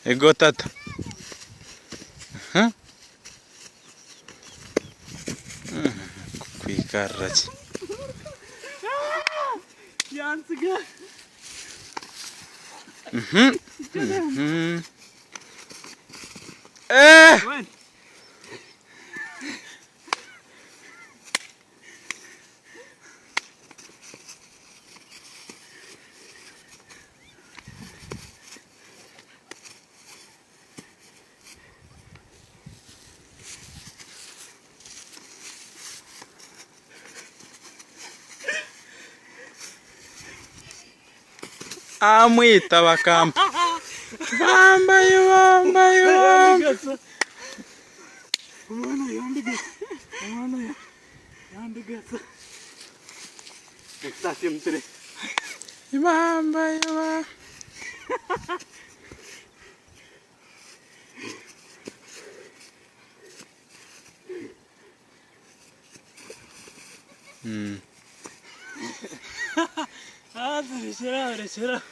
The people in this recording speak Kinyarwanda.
Ego tata. Kwikarraki. Yansıga. Wen. Amwita bakamba. Bambayo, bambayo, bambayo. Umwana yandigasa. Umwana yandigasa. Ekstasiyo mutire. Bambayo, bambayo. Hadi, rekera.